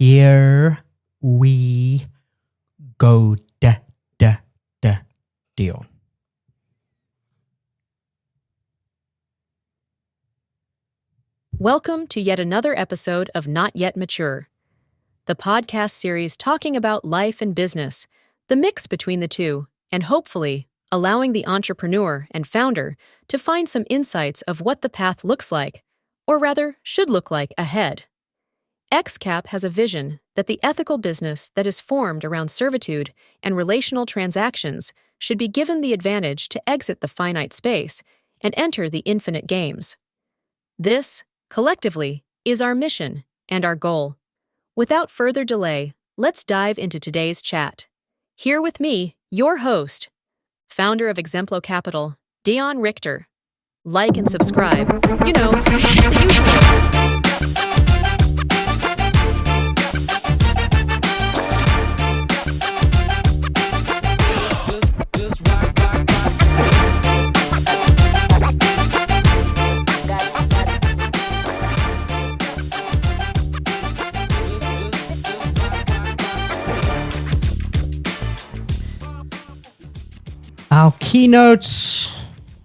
Here we go, Dion. Welcome to yet another episode of Not Yet Mature, the podcast series talking about life and business, the mix between the two, and hopefully allowing the entrepreneur and founder to find some insights of what the path looks like, or rather should look like ahead. XCAP has a vision that the ethical business that is formed around servitude and relational transactions should be given the advantage to exit the finite space and enter the infinite games. This, collectively, is our mission and our goal. Without further delay, let's dive into today's chat. Here with me, your host, founder of Exemplo Capital, Dion Richter. Like and subscribe. You know, the usual. Our Keynotes,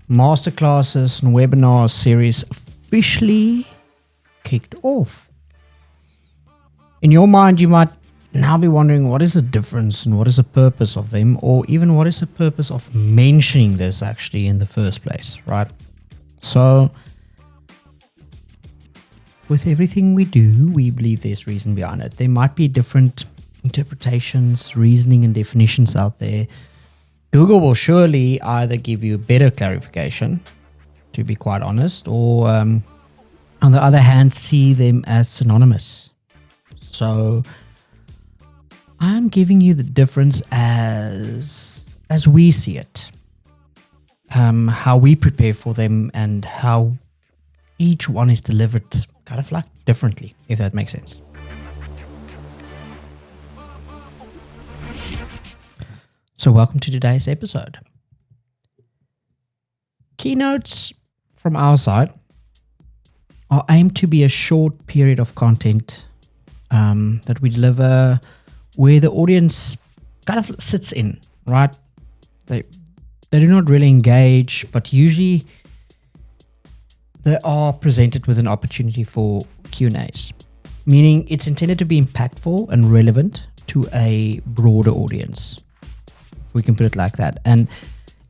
Masterclasses, and webinar series officially kicked off. In your mind, you might now be wondering what is the difference and what is the purpose of them, or even what is the purpose of mentioning this actually in the first place, right? So, with everything we do, we believe there's reason behind it. There might be different interpretations, reasoning, and definitions out there. Google will surely either give you better clarification, to be quite honest, or on the other hand, see them as synonymous. So I'm giving you the difference as we see it, how we prepare for them, and how each one is delivered kind of like differently, if that makes sense. So welcome to today's episode. Keynotes from our side are aimed to be a short period of content that we deliver where the audience kind of sits in, right? They do not really engage, but usually they are presented with an opportunity for Q&As, meaning it's intended to be impactful and relevant to a broader audience. We can put it like that. And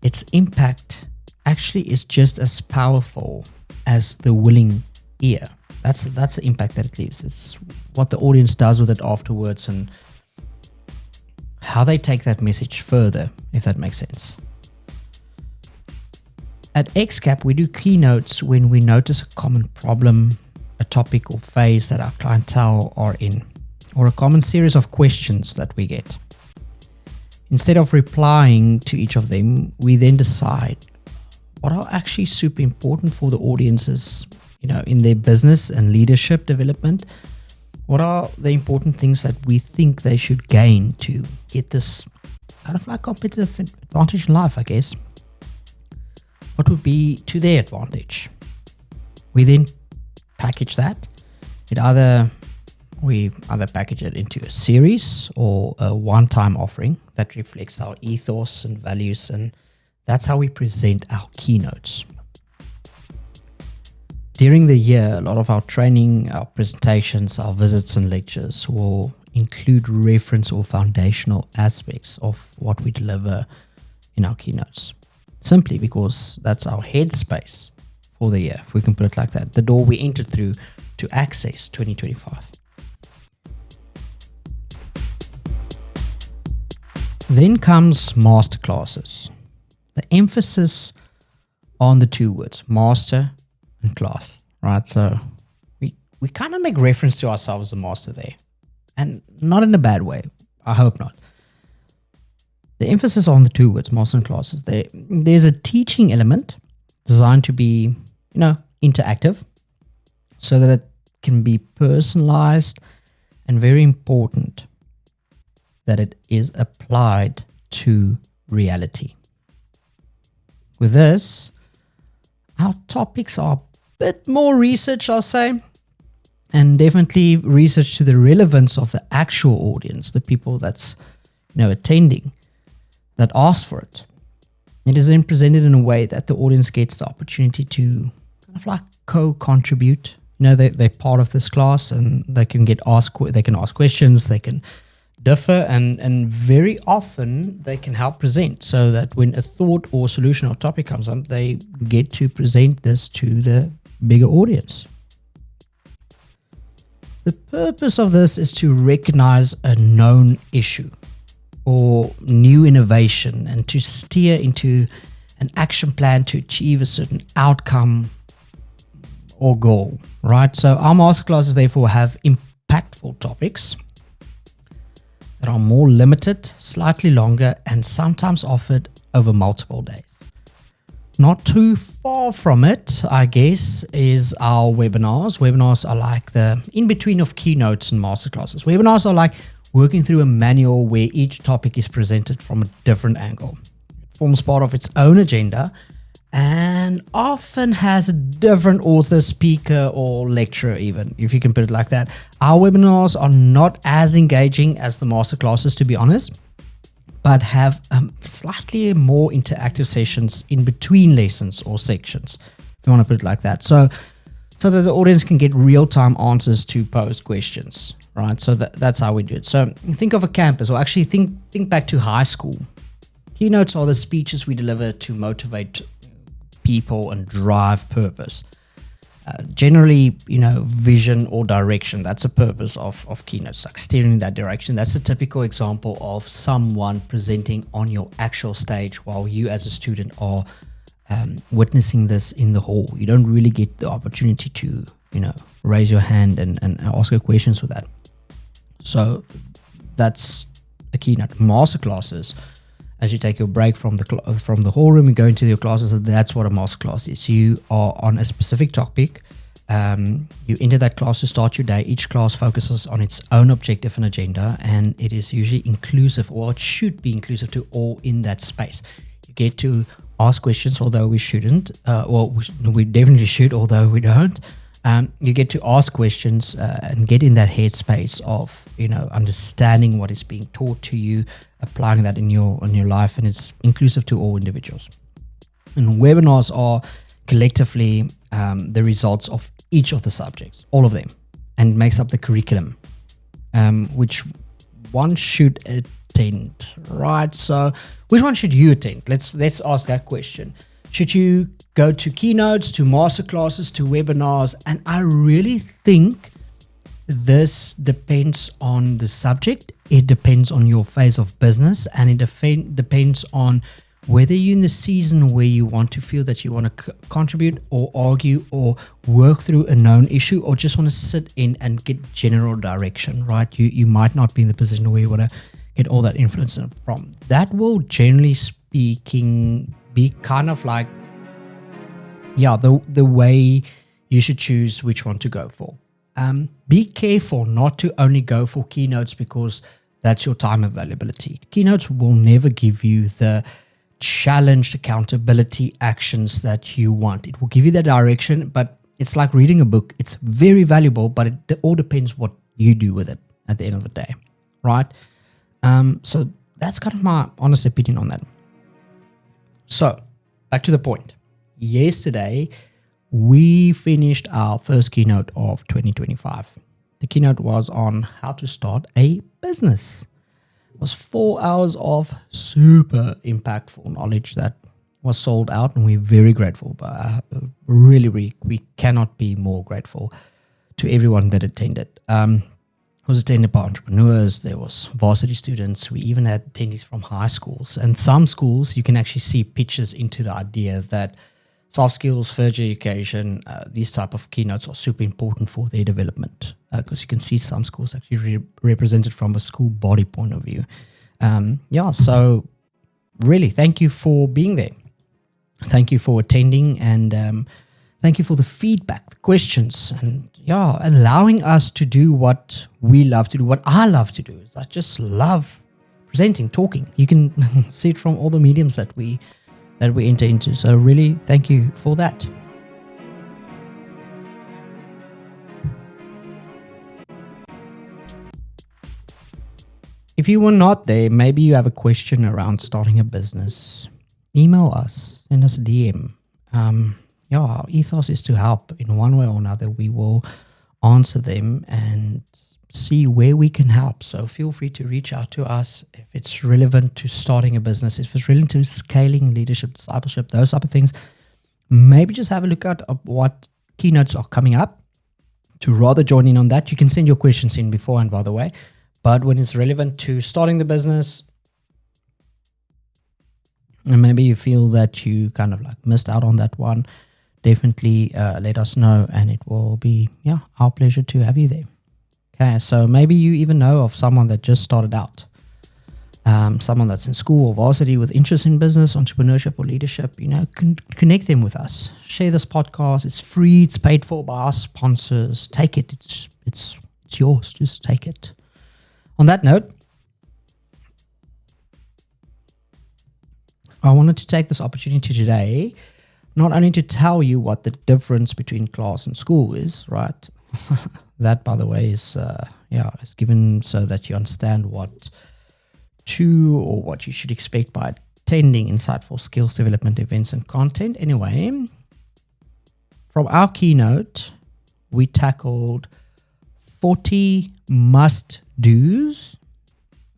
its impact actually is just as powerful as the willing ear. That's the impact that it leaves. It's what the audience does with it afterwards and how they take that message further, if that makes sense. At XCAP, we do keynotes when we notice a common problem, a topic or phase that our clientele are in, or a common series of questions that we get. Instead of replying to each of them, we then decide what are actually super important for the audiences, in their business and leadership development. What are the important things that we think they should gain to get this kind of like competitive advantage in life, I guess? What would be to their advantage? We then package that. We either package it into a series or a one-time offering that reflects our ethos and values, and that's how we present our keynotes. During the year, a lot of our training, our presentations, our visits and lectures will include reference or foundational aspects of what we deliver in our keynotes, simply because that's our headspace for the year, if we can put it like that, the door we enter through to access 2025. Then comes Masterclasses. The emphasis on the two words, master and class, right? So we kind of make reference to ourselves as a master there, and not in a bad way. I hope not. The emphasis on the two words, master and classes, there's a teaching element designed to be, interactive so that it can be personalized, and very important that it is applied to reality. With this, our topics are a bit more research, I'll say, and definitely research to the relevance of the actual audience, the people that's attending, that asked for it. It is then presented in a way that the audience gets the opportunity to kind of like co-contribute. They're part of this class, and they can ask questions, they can differ, and very often they can help present, so that when a thought or solution or topic comes up, they get to present this to the bigger audience. The purpose of this is to recognize a known issue or new innovation, and to steer into an action plan to achieve a certain outcome or goal, right? So our masterclasses therefore have impactful topics that are more limited, slightly longer, and sometimes offered over multiple days. Not too far from it, I guess, is our webinars. Webinars are like the in-between of keynotes and masterclasses. Webinars are like working through a manual where each topic is presented from a different angle. It forms part of its own agenda and often has a different author, speaker, or lecturer even, if you can put it like that. Our webinars are not as engaging as the masterclasses, to be honest, but have slightly more interactive sessions in between lessons or sections, if you want to put it like that. So that the audience can get real-time answers to posed questions, right? So that's how we do it. So think of a campus, or actually think back to high school. Keynotes are the speeches we deliver to motivate people and drive purpose. Generally, vision or direction. That's a purpose of keynotes, like steering in that direction. That's a typical example of someone presenting on your actual stage while you as a student are witnessing this in the hall. You don't really get the opportunity to, raise your hand and ask questions with that. So that's a keynote. Masterclasses, as you take your break from the hall room and go into your classes, that's what a masterclass is. You are on a specific topic. You enter that class to start your day. Each class focuses on its own objective and agenda, and it is usually inclusive, or it should be inclusive to all in that space. You get to ask questions, although we shouldn't. We definitely should, although we don't. You get to ask questions and get in that headspace of understanding what is being taught to you, applying that in your life, and it's inclusive to all individuals. And webinars are collectively the results of each of the subjects, all of them, and makes up the curriculum, which one should attend, right? So which one should you attend? Let's ask that question. Should you go to keynotes, to masterclasses, to webinars? And I really think this depends on the subject. It depends on your phase of business, and it depends on whether you're in the season where you want to feel that you want to contribute or argue or work through a known issue, or just want to sit in and get general direction, right? You might not be in the position where you want to get all that influence from. That will, generally speaking, be kind of like, the way you should choose which one to go for. Be careful not to only go for keynotes because that's your time availability. Keynotes will never give you the challenged accountability actions that you want. It will give you the direction, but it's like reading a book. It's very valuable, but it all depends what you do with it at the end of the day, right? So that's kind of my honest opinion on that. So back to the point. Yesterday, we finished our first keynote of 2025. The keynote was on how to start a business. It was 4 hours of super impactful knowledge that was sold out, and we're very grateful. But we cannot be more grateful to everyone that attended. It was attended by entrepreneurs. There was varsity students. We even had attendees from high schools. And some schools, you can actually see pictures into the idea that soft skills, further education, these type of keynotes are super important for their development, because you can see some schools actually represented from a school body point of view. So really, thank you for being there. Thank you for attending, and thank you for the feedback, the questions, and allowing us to do what we love to do, what I love to do. Is I just love presenting, talking. You can see it from all the mediums that we enter into. So really, thank you for that. If you were not there, maybe you have a question around starting a business, email us, send us a DM. Our ethos is to help in one way or another. We will answer them and see where we can help. So feel free to reach out to us if it's relevant to starting a business, if it's relevant to scaling, leadership, discipleship, those type of things. Maybe just have a look at what keynotes are coming up to rather join in on that. You can send your questions in beforehand, by the way. But when it's relevant to starting the business, and maybe you feel that you kind of like missed out on that one, definitely let us know, and it will be our pleasure to have you there. Okay, so maybe you even know of someone that just started out, someone that's in school or varsity with interest in business, entrepreneurship, or leadership. Connect them with us. Share this podcast. It's free. It's paid for by our sponsors. Take it. It's yours. Just take it. On that note, I wanted to take this opportunity today not only to tell you what the difference between class and school is, right? That, by the way, is given so that you understand what you should expect by attending insightful skills development events and content. Anyway, from our keynote, we tackled 40 must-dos,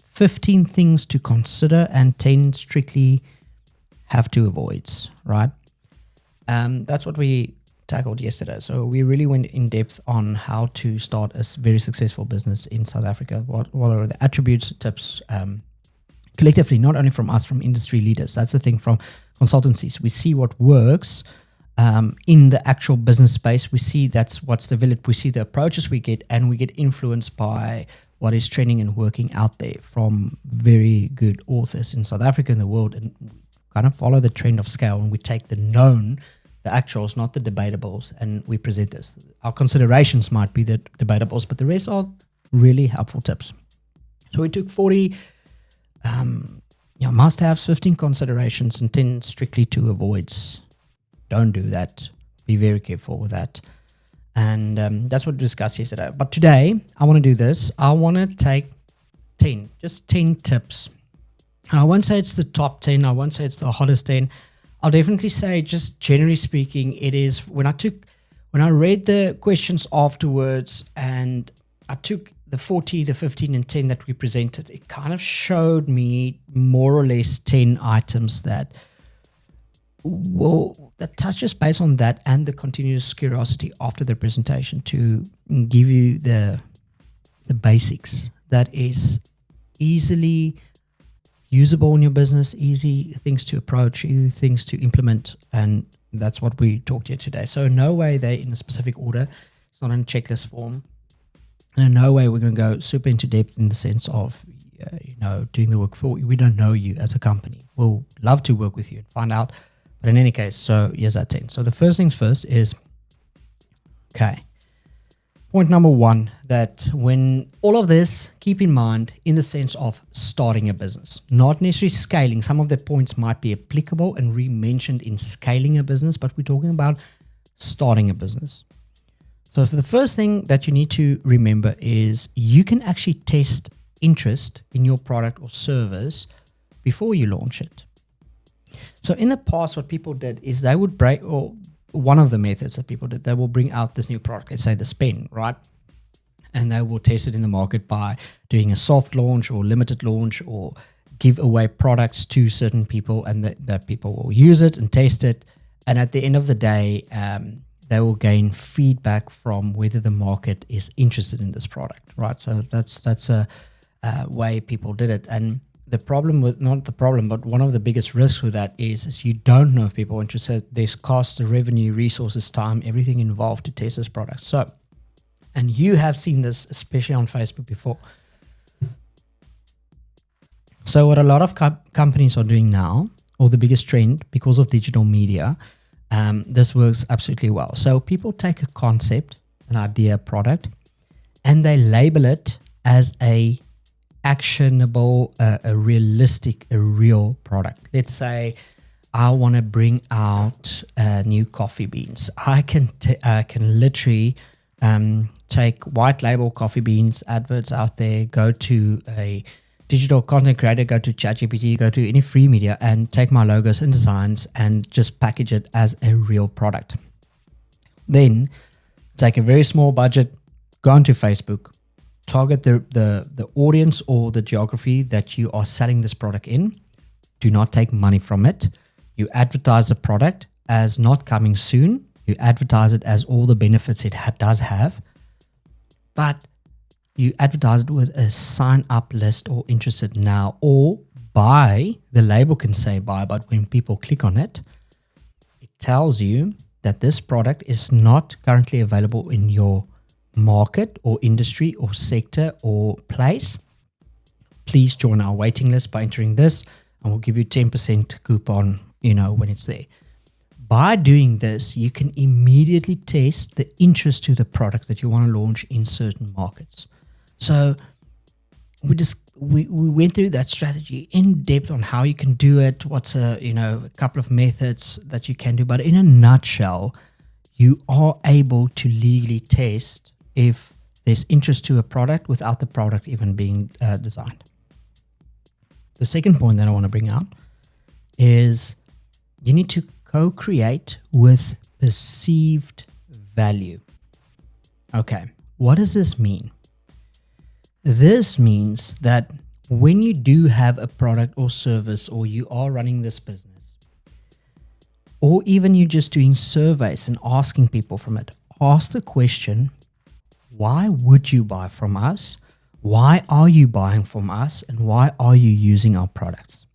15 things to consider, and 10 strictly have-to-avoids, right? That's what we tackled yesterday. So we really went in depth on how to start a very successful business in South Africa. What are the attributes, tips, collectively, not only from us, from industry leaders. That's the thing, from consultancies. We see what works in the actual business space. We see that's what's developed. We see the approaches we get, and we get influenced by what is trending and working out there from very good authors in South Africa and the world, and kind of follow the trend of scale. And we take the known, the actuals, not the debatables, and we present this. Our considerations might be the debatables, but the rest are really helpful tips. So we took 40 must-haves, 15 considerations, and 10 strictly to avoids. Don't do that. Be very careful with that. And that's what we discussed yesterday. But today, I want to do this. I want to take 10 tips. And I won't say it's the top 10. I won't say it's the hottest 10. I'll definitely say, just generally speaking, it is when I read the questions afterwards and I took the 40, the 15, and 10 that we presented, it kind of showed me more or less 10 items that touches base on that and the continuous curiosity after the presentation to give you the basics that is easily usable in your business, easy things to approach, easy things to implement, and that's what we talked here today. So in no way they're in a specific order. It's not in a checklist form. And in no way we're going to go super into depth in the sense of, doing the work for you. We don't know you as a company. We'll love to work with you and find out. But in any case, so here's that 10. So the first things first is, point number one, that when all of this, keep in mind in the sense of starting a business, not necessarily scaling. Some of the points might be applicable and re-mentioned in scaling a business, but we're talking about starting a business. So for the first thing that you need to remember is you can actually test interest in your product or service before you launch it. So in the past, what people did is they would one of the methods that people did, they will bring out this new product, let's say the pen, right? And they will test it in the market by doing a soft launch or limited launch, or give away products to certain people, and that people will use it and test it. And at the end of the day, they will gain feedback from whether the market is interested in this product, right? So that's a way people did it. And the problem with, not the problem, but one of the biggest risks with that is you don't know if people are interested. There's cost, revenue, resources, time, everything involved to test this product. So, and you have seen this, especially on Facebook before. So what a lot of companies are doing now, or the biggest trend because of digital media, this works absolutely well. So people take a concept, an idea, product, and they label it as a actionable, a realistic, a real product. Let's say I want to bring out new coffee beans. I can literally take white label coffee beans adverts out there, go to a digital content creator, go to ChatGPT, go to any free media and take my logos and designs and just package it as a real product. Then take a very small budget, go onto Facebook, target the audience or the geography that you are selling this product in. Do not take money from it. You advertise the product as not coming soon. You advertise it as all the benefits it does have. But you advertise it with a sign up list or interested now or buy. The label can say buy, but when people click on it, it tells you that this product is not currently available in your market or industry or sector or place. Please join our waiting list by entering this and we'll give you 10% coupon, when it's there. By doing this, you can immediately test the interest to the product that you want to launch in certain markets. So we went through that strategy in depth on how you can do it, what's a couple of methods that you can do. But in a nutshell, you are able to legally test if there's interest to a product without the product even being designed. The second point that I want to bring out is you need to co-create with perceived value. Okay, what does this mean? This means that when you do have a product or service or you are running this business, or even you're just doing surveys and asking people from it, ask the question, why would you buy from us? Why are you buying from us? And why are you using our products?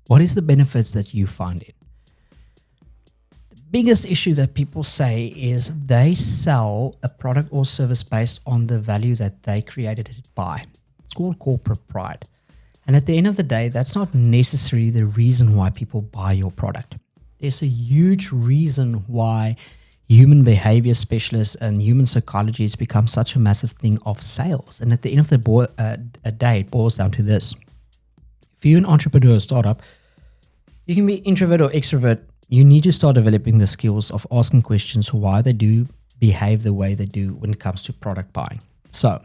What is the benefits that you find it? The biggest issue that people say is they sell a product or service based on the value that they created it by. It's called corporate pride. And at the end of the day, that's not necessarily the reason why people buy your product. There's a huge reason why human behavior specialists and human psychology has become such a massive thing of sales. And at the end of the day, it boils down to this. If you're an entrepreneur or startup, you can be introvert or extrovert. You need to start developing the skills of asking questions why they do behave the way they do when it comes to product buying. So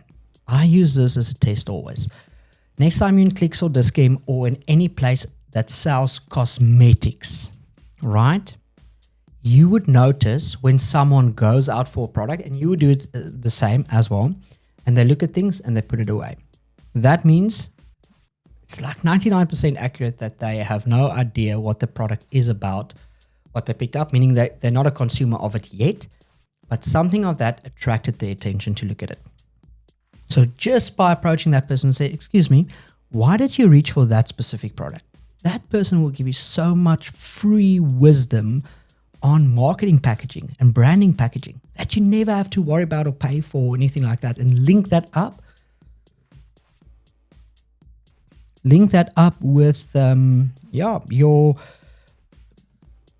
I use this as a test always. Next time you're in Clicks or Discount or in any place that sells cosmetics, right? You would notice when someone goes out for a product, and you would do it the same as well, and they look at things and they put it away. That means it's like 99% accurate that they have no idea what the product is about, what they picked up, meaning that they're not a consumer of it yet, but something of that attracted their attention to look at it. So just by approaching that person and say, excuse me, why did you reach for that specific product? That person will give you so much free wisdom on marketing packaging and branding packaging that you never have to worry about or pay for or anything like that, and link that up with your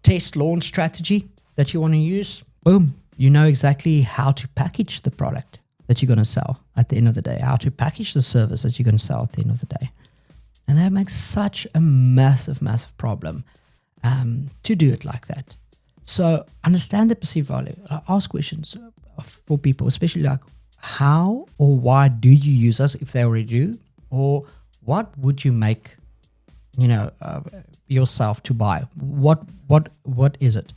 test launch strategy that you want to use. Boom, you know exactly how to package the product that you're going to sell at the end of the day, how to package the service that you're going to sell at the end of the day. And that makes such a massive problem to do it like that. So understand the perceived value. Ask questions for people, especially like how or why do you use us if they already do, or what would you make, yourself to buy? What is it?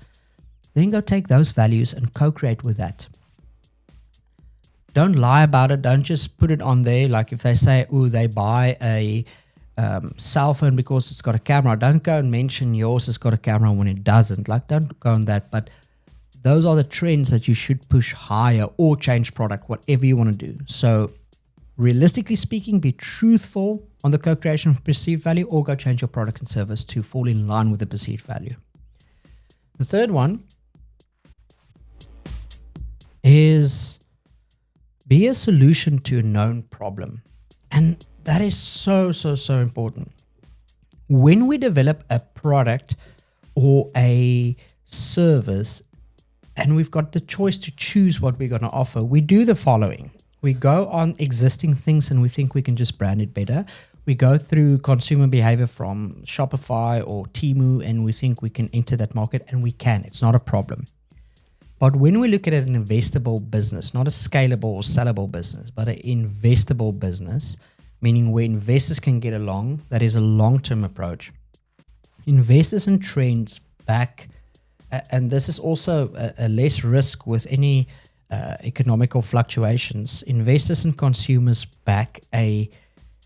Then go take those values and co-create with that. Don't lie about it. Don't just put it on there. Like if they say, they buy a cell phone because it's got a camera, don't go and mention yours has got a camera when it doesn't. Like, don't go on that. But those are the trends that you should push higher or change product, whatever you want to do. So realistically speaking, be truthful on the co-creation of perceived value, or go change your product and service to fall in line with the perceived value. The third one is be a solution to a known problem. And that is so important. When we develop a product or a service and we've got the choice to choose what we're going to offer, we do the following. We go on existing things and we think we can just brand it better. We go through consumer behavior from Shopify or Temu and we think we can enter that market, and we can. It's not a problem. But when we look at an investable business, not a scalable or sellable business, but an investable business, meaning where investors can get along. That is a long-term approach. Investors and trends back, and this is also a less risk with any economical fluctuations. Investors and consumers back a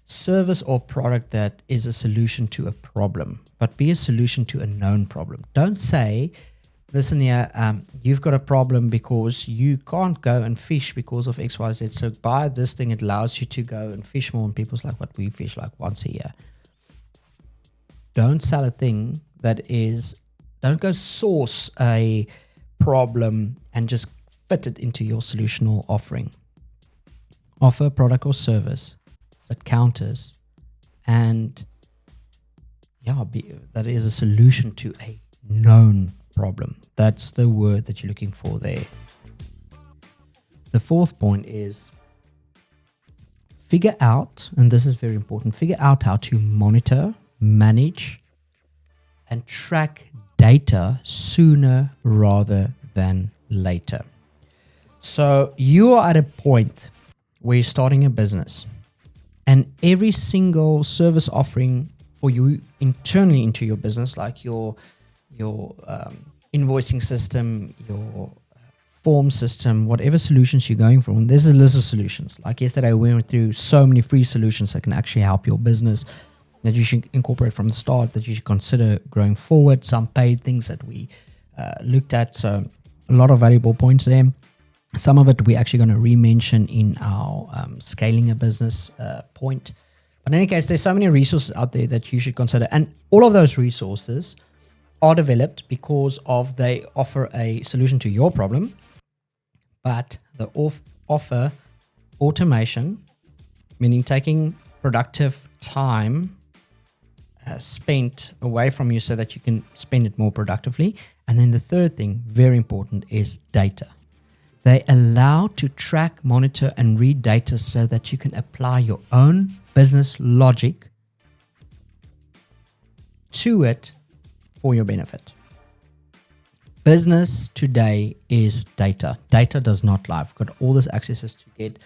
service or product that is a solution to a problem, but be a solution to a known problem. Don't say, listen here, you've got a problem because you can't go and fish because of XYZ. So buy this thing, it allows you to go and fish more. And people's like, what, we fish like once a year. Don't sell a thing don't go source a problem and just fit it into your solutional offering. Offer a product or service that counters and that is a solution to a known problem. That's the word that you're looking for there. The fourth point is figure out, and this is very important, figure out how to monitor, manage, and track data sooner rather than later. So you are at a point where you're starting a business, and every single service offering for you internally into your business, like your invoicing system, your form system, whatever solutions you're going for, and there's a list of solutions. Like yesterday, we went through so many free solutions that can actually help your business that you should incorporate from the start, that you should consider growing forward. Some paid things that we looked at. So a lot of valuable points there. Some of it we're actually going to re-mention in our scaling a business point. But in any case, there's so many resources out there that you should consider. And all of those resources are developed because they offer a solution to your problem, but they offer automation, meaning taking productive time spent away from you so that you can spend it more productively. And then the third thing, very important, is data. They allow to track, monitor, and read data so that you can apply your own business logic to it for your benefit. Business today is data. Data does not lie. We've got all this access to get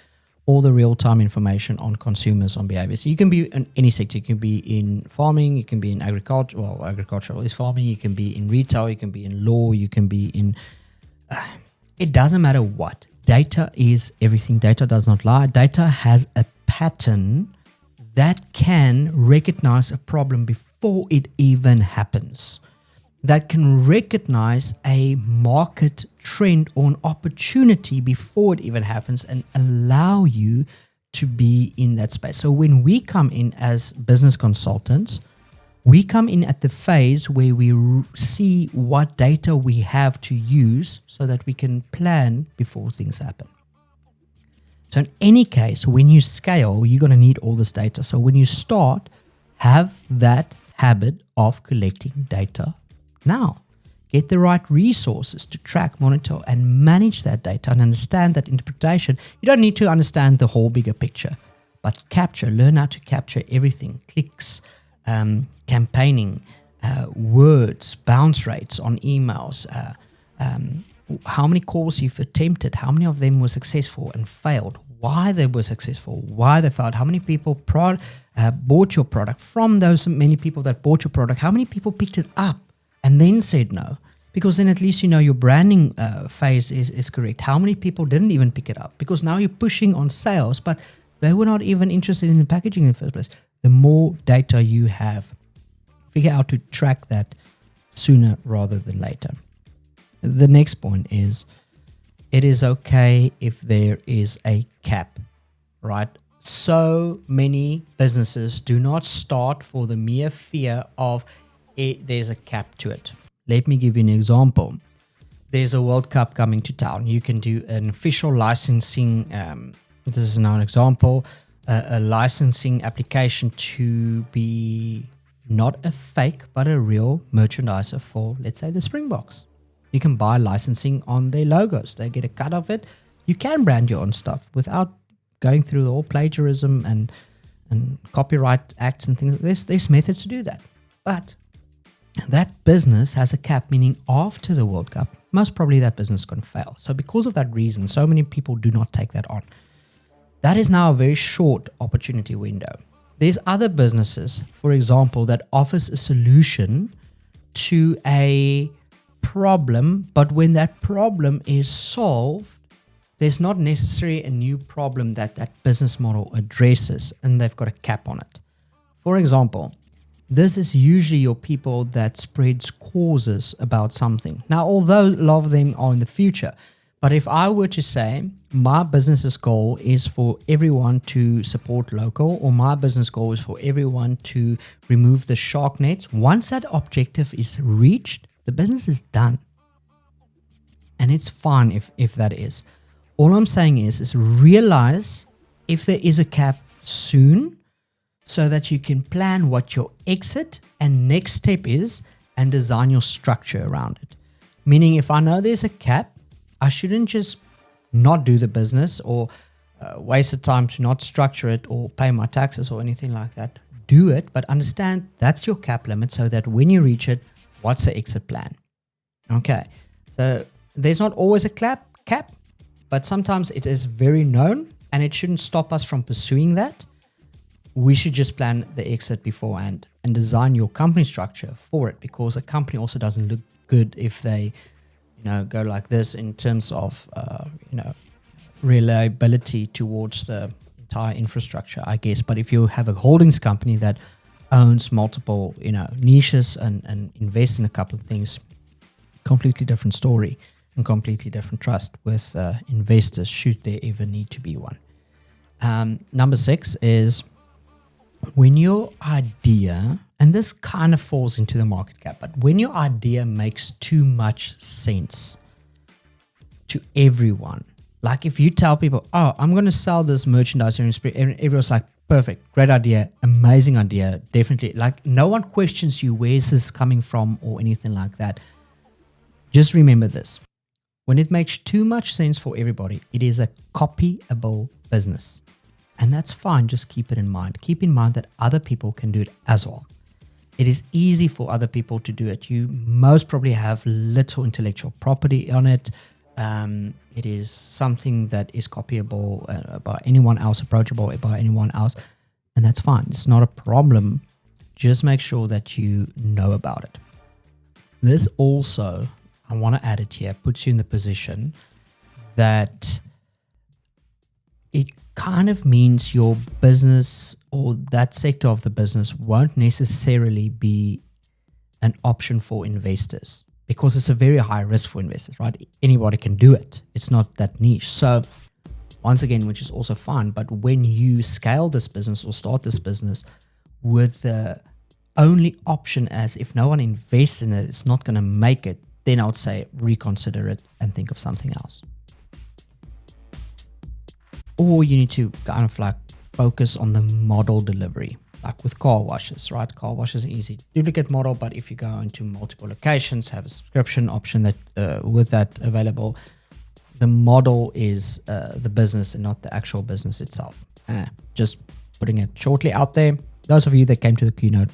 all the real-time information on consumers, on behavior. So you can be in any sector. You can be in farming, you can be in agriculture. Well, agricultural is farming. You can be in retail, you can be in law, you can be in... it doesn't matter what. Data is everything. Data does not lie. Data has a pattern that can recognize a problem before it even happens. That can recognize a market trend or an opportunity before it even happens and allow you to be in that space. So when we come in as business consultants, we come in at the phase where we see what data we have to use so that we can plan before things happen. So in any case, when you scale, you're going to need all this data. So when you start, have that habit of collecting data now. Get the right resources to track, monitor, and manage that data and understand that interpretation. You don't need to understand the whole bigger picture, but learn how to capture everything. Clicks, campaigning, words, bounce rates on emails, how many calls you've attempted, how many of them were successful and failed, why they were successful, why they failed, how many people bought your product. From those many people that bought your product, how many people picked it up and then said no? Because then at least you know your branding phase is correct. How many people didn't even pick it up? Because now you're pushing on sales, but they were not even interested in the packaging in the first place. The more data you have, figure out how to track that sooner rather than later. The next point is, it is okay if there is a cap, right? So many businesses do not start for the mere fear of there's a cap to it. Let me give you an example. There's a World Cup coming to town. You can do an official licensing. This is now an example. A licensing application to be not a fake, but a real merchandiser for, let's say, the Springboks. You can buy licensing on their logos. They get a cut of it. You can brand your own stuff without going through the whole plagiarism and copyright acts and things. There's methods to do that. But that business has a cap, meaning after the World Cup, most probably that business is going to fail. So because of that reason, so many people do not take that on. that is now a very short opportunity window. There's other businesses, for example, that offers a solution to a problem, but when that problem is solved, there's not necessarily a new problem that business model addresses, and they've got a cap on it. For example, this is usually your people that spreads causes about something. Now, although a lot of them are in the future, but if I were to say my business's goal is for everyone to support local, or my business goal is for everyone to remove the shark nets, once that objective is reached, the business is done. And it's fine if that is. All I'm saying is realize if there is a cap soon, so that you can plan what your exit and next step is and design your structure around it. Meaning, if I know there's a cap, I shouldn't just not do the business or waste the time to not structure it or pay my taxes or anything like that. Do it, but understand that's your cap limit, so that when you reach it, what's the exit plan? Okay, so there's not always a cap, but sometimes it is very known, and it shouldn't stop us from pursuing that. We should just plan the exit beforehand and design your company structure for it, because a company also doesn't look good if they, go like this in terms of, reliability towards the entire infrastructure, I guess. But if you have a holdings company that owns multiple, niches and invests in a couple of things, completely different story. And completely different trust with investors, should there ever need to be one. Number 6 is when your idea, and this kind of falls into the market cap, but when your idea makes too much sense to everyone. Like if you tell people, I'm going to sell this merchandise, and everyone's like, perfect, great idea, amazing idea, definitely. Like no one questions you, where's this coming from or anything like that. Just remember this. When it makes too much sense for everybody, it is a copyable business. And that's fine, just keep it in mind. Keep in mind that other people can do it as well. It is easy for other people to do it. You most probably have little intellectual property on it. It is something that is copyable by anyone else, approachable by anyone else. And that's fine. It's not a problem. Just make sure that you know about it. This also, I want to add it here, puts you in the position that it kind of means your business or that sector of the business won't necessarily be an option for investors, because it's a very high risk for investors, right? Anybody can do it. It's not that niche. So once again, which is also fine, but when you scale this business or start this business with the only option as if no one invests in it, it's not going to make it, then I would say reconsider it and think of something else. Or you need to kind of like focus on the model delivery, like with car washes, right? Car washes are easy duplicate model, but if you go into multiple locations, have a subscription option that with that available, the model is the business and not the actual business itself. Just putting it shortly out there. Those of you that came to the keynote,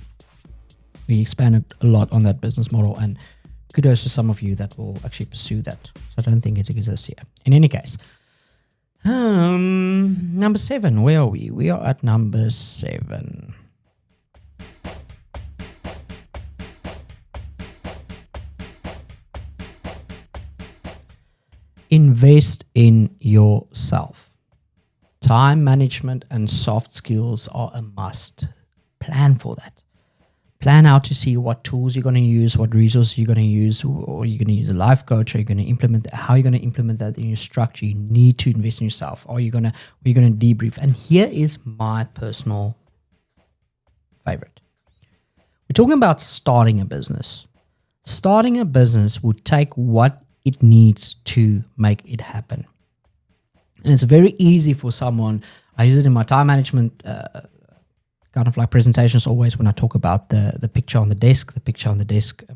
we expanded a lot on that business model, and kudos to some of you that will actually pursue that. So I don't think it exists here. In any case, number 7, where are we? We are at number 7. Invest in yourself. Time management and soft skills are a must. Plan for that. Plan out to see what tools you're going to use, what resources you're going to use, or you're going to use a life coach, or you're going to implement that, how you're going to implement that in your structure. You need to invest in yourself, or you're going to debrief. And here is my personal favorite. We're talking about starting a business. Starting a business would take what it needs to make it happen. And it's very easy for someone, I use it in my time management kind of like presentations always when I talk about the picture on the desk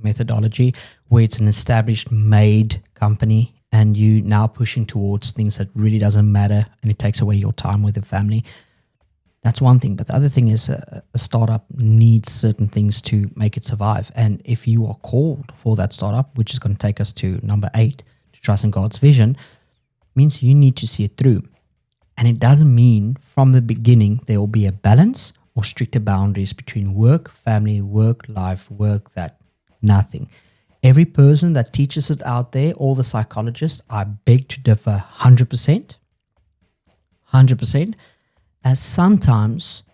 methodology, where it's an established made company and you now pushing towards things that really doesn't matter and it takes away your time with the family. That's one thing. But the other thing is a startup needs certain things to make it survive. And if you are called for that startup, which is going to take us to number 8, to trust in God's vision, means you need to see it through. And it doesn't mean from the beginning there will be a balance or stricter boundaries between work, family, work, life, work, that nothing. Every person that teaches it out there, all the psychologists, I beg to differ 100%. 100%. As sometimes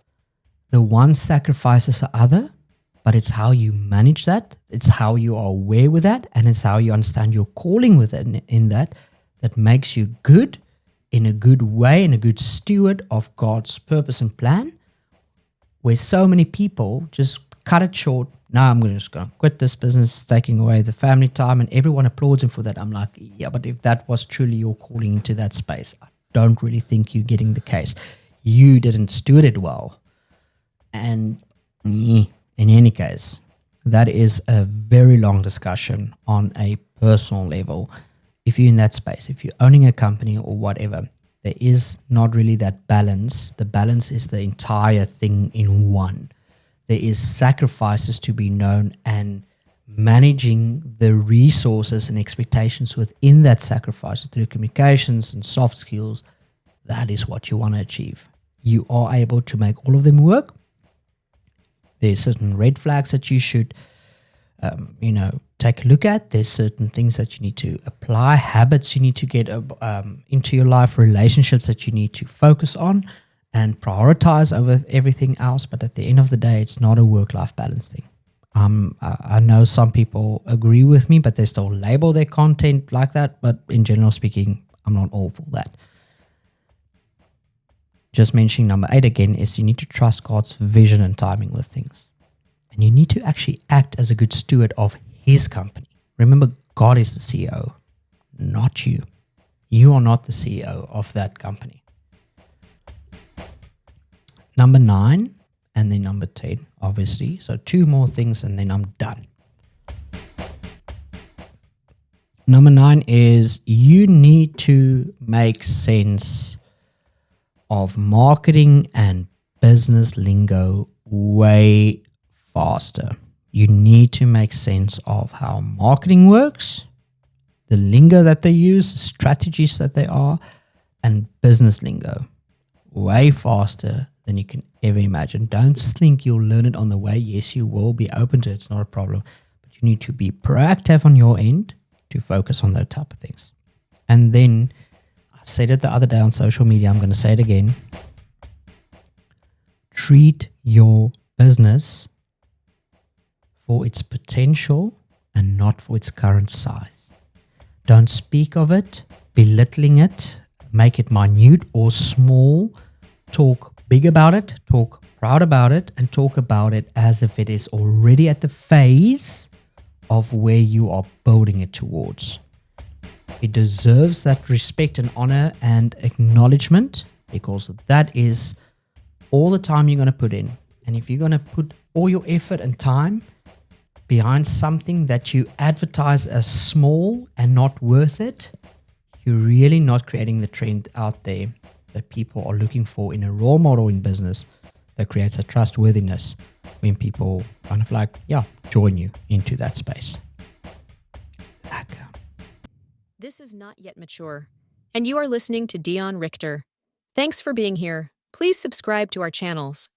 the one sacrifices the other, but it's how you manage that. It's how you are aware with that. And it's how you understand your calling with it in that makes you good, in a good way, and a good steward of God's purpose and plan, where so many people just cut it short. No, I'm just going to quit this business, taking away the family time, and everyone applauds him for that. I'm like, yeah, but if that was truly your calling into that space, I don't really think you're getting the case. You didn't steward it well. And in any case, that is a very long discussion on a personal level. If you're in that space, if you're owning a company or whatever, there is not really that balance. The balance is the entire thing in one. There is sacrifices to be known, and managing the resources and expectations within that sacrifice through communications and soft skills. That is what you want to achieve. You are able to make all of them work. There's certain red flags that you should, take a look at. There's certain things that you need to apply, habits you need to get into your life, relationships that you need to focus on and prioritize over everything else. But at the end of the day, it's not a work-life balance thing. I know some people agree with me, but they still label their content like that. But in general speaking, I'm not all for that. Just mentioning number 8 again is you need to trust God's vision and timing with things. And you need to actually act as a good steward of his company. Remember, God is the CEO, not you. You are not the CEO of that company. Number 9 and then number 10, obviously. So 2 more things and then I'm done. Number 9 is you need to make sense of marketing and business lingo way faster. You need to make sense of how marketing works, the lingo that they use, the strategies that they are, and business lingo way faster than you can ever imagine. Don't think you'll learn it on the way. Yes, you will be open to it. It's not a problem. But you need to be proactive on your end to focus on those type of things. And then I said it the other day on social media, I'm going to say it again. Treat your business for its potential and not for its current size. Don't speak of it, belittling it, make it minute or small. Talk big about it, talk proud about it, and talk about it as if it is already at the phase of where you are building it towards. It deserves that respect and honor and acknowledgement, because that is all the time you're going to put in. And if you're going to put all your effort and time behind something that you advertise as small and not worth it, you're really not creating the trend out there that people are looking for in a role model in business that creates a trustworthiness when people kind of join you into that space. This is Not Yet Mature, and you are listening to Dion Richter. Thanks for being here. Please subscribe to our channels